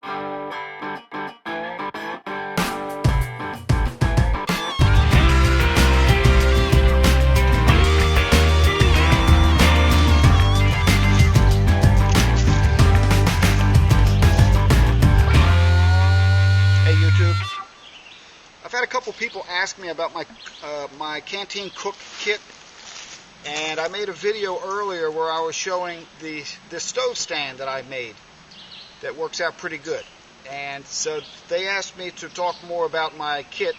I've had a couple people ask me about my Canteen Cook-Kit, and I made a video earlier where I was showing the stove stand that I made that works out pretty good. And so they asked me to talk more about my kit,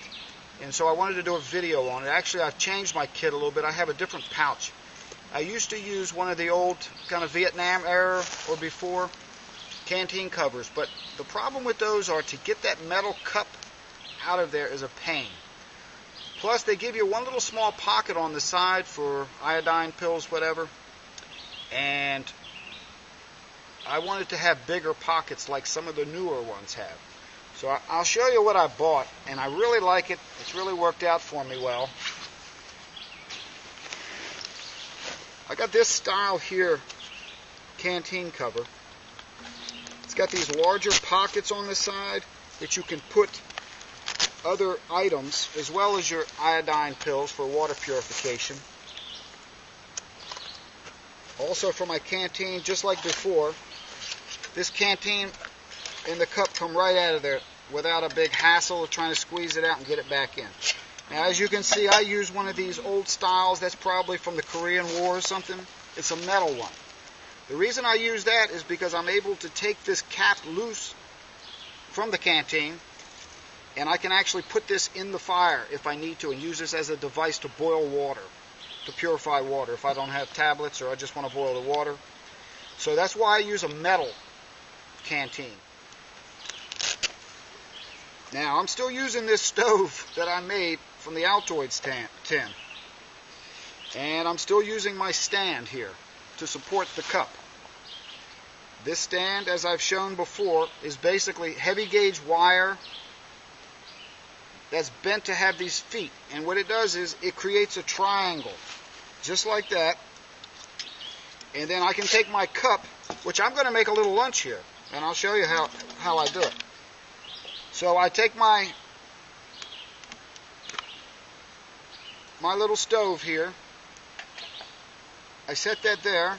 and so I wanted to do a video on it. Actually, I've changed my kit a little bit. I have a different pouch. I used to use one of the old kind of Vietnam era or before canteen covers, but the problem with those are to get that metal cup out of there is a pain. Plus, they give you one little small pocket on the side for iodine pills, whatever, and I wanted to have bigger pockets like some of the newer ones have. So I'll show you what I bought, and I really like it. It's really worked out for me well. I got this style here canteen cover. It's got these larger pockets on the side that you can put other items as well as your iodine pills for water purification. Also for my canteen, just like before, this canteen and the cup come right out of there without a big hassle of trying to squeeze it out and get it back in. Now, as you can see, I use one of these old styles that's probably from the Korean War or something. It's a metal one. The reason I use that is because I'm able to take this cap loose from the canteen, and I can actually put this in the fire if I need to and use this as a device to boil water, to purify water if I don't have tablets or I just want to boil the water. So that's why I use a metal canteen. Now, I'm still using this stove that I made from the Altoids tin. And I'm still using my stand here to support the cup. This stand, as I've shown before, is basically heavy gauge wire that's bent to have these feet. And what it does is it creates a triangle, just like that. And then I can take my cup, which I'm going to make a little lunch here, and I'll show you how I do it. So I take my little stove here. I set that there.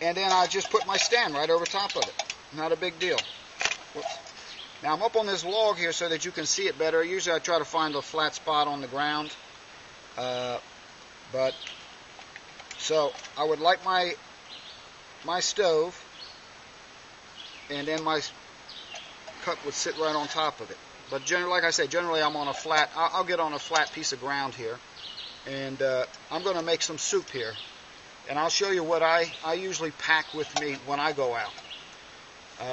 And then I just put my stand right over top of it. Not a big deal. Whoops. Now I'm up on this log here so that you can see it better. Usually I try to find a flat spot on the ground. So I would light my stove, and then my cup would sit right on top of it. But generally, like I say, generally I'm on a flat, I'll get on a flat piece of ground here, and I'm going to make some soup here. And I'll show you what I usually pack with me when I go out.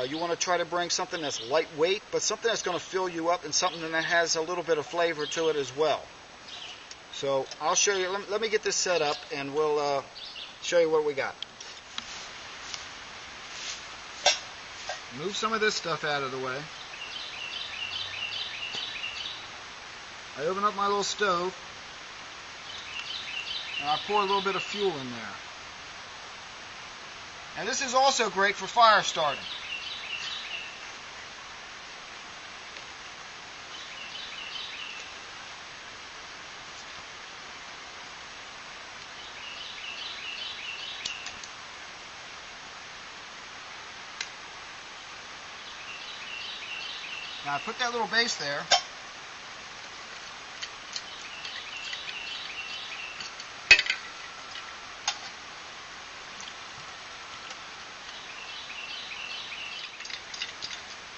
You want to try to bring something that's lightweight, but something that's going to fill you up and something that has a little bit of flavor to it as well. So I'll show you, let me get this set up and we'll show you what we got. Move some of this stuff out of the way. I open up my little stove and I pour a little bit of fuel in there. And this is also great for fire starting. Now I put that little base there.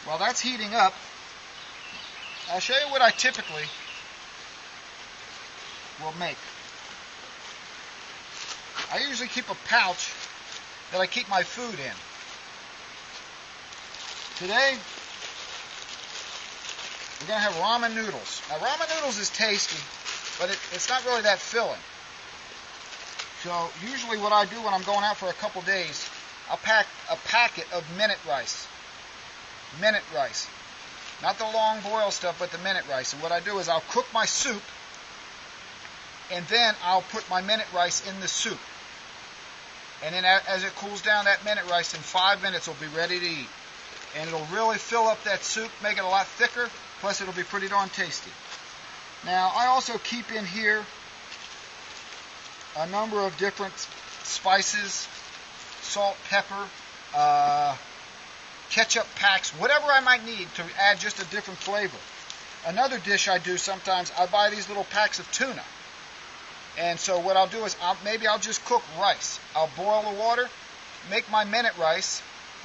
While that's heating up, I'll show you what I typically will make. I usually keep a pouch that I keep my food in. Today, we're going to have ramen noodles. Now, ramen noodles is tasty, but it's not really that filling. So, usually what I do when I'm going out for a couple days, I'll pack a packet of minute rice. Minute rice. Not the long boil stuff, but the minute rice. And what I do is I'll cook my soup, and then I'll put my minute rice in the soup. And then as it cools down, that minute rice in 5 minutes will be ready to eat. And it'll really fill up that soup, make it a lot thicker, plus it'll be pretty darn tasty. Now, I also keep in here a number of different spices, salt, pepper, ketchup packs, whatever I might need to add just a different flavor. Another dish I do sometimes, I buy these little packs of tuna. And so what I'll do is maybe I'll just cook rice. I'll boil the water, make my minute rice,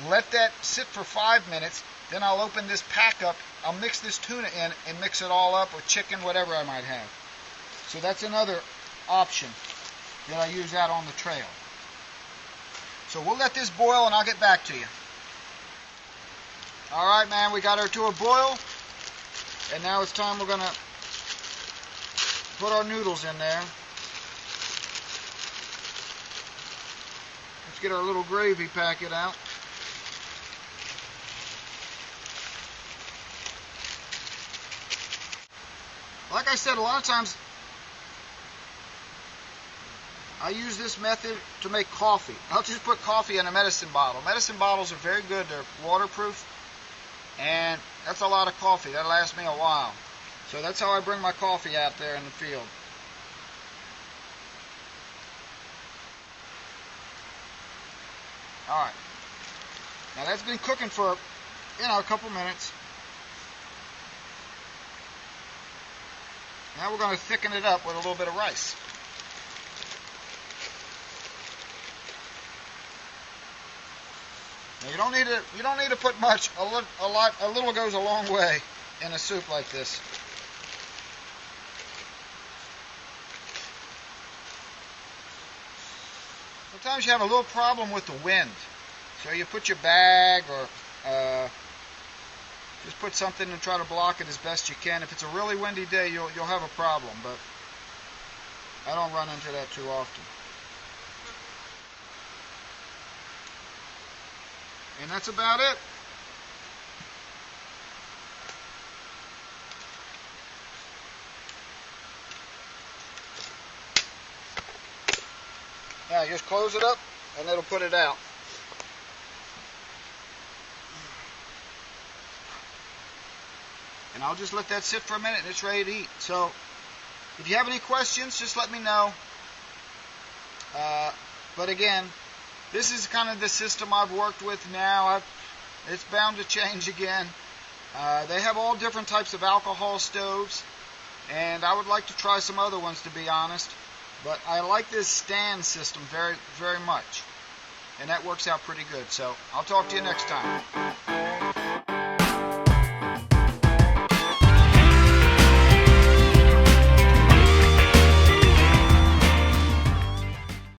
let that sit for 5 minutes, then I'll open this pack up, I'll mix this tuna in and mix it all up, or chicken, whatever I might have. So that's another option that I use out on the trail. So we'll let this boil and I'll get back to you. Alright, man, we got her to a boil, and now it's time we're going to put our noodles in there. Let's get our little gravy packet out. Like I said, a lot of times I use this method to make coffee. I'll just put coffee in a medicine bottle. Medicine bottles are very good. They're waterproof. And that's a lot of coffee. That lasts me a while. So that's how I bring my coffee out there in the field. Alright. Now that's been cooking for, a couple minutes. Now we're going to thicken it up with a little bit of rice. Now you don't need to put much. A little goes a long way in a soup like this. Sometimes you have a little problem with the wind, so you put your bag or just put something and try to block it as best you can. If it's a really windy day, you'll have a problem, but I don't run into that too often. And that's about it. Now just close it up and it'll put it out. And I'll just let that sit for a minute and it's ready to eat. So if you have any questions, just let me know. But again, this is kind of the system I've worked with now. It's bound to change again. They have all different types of alcohol stoves, and I would like to try some other ones, to be honest. But I like this stand system very, very much, and that works out pretty good. So I'll talk to you next time.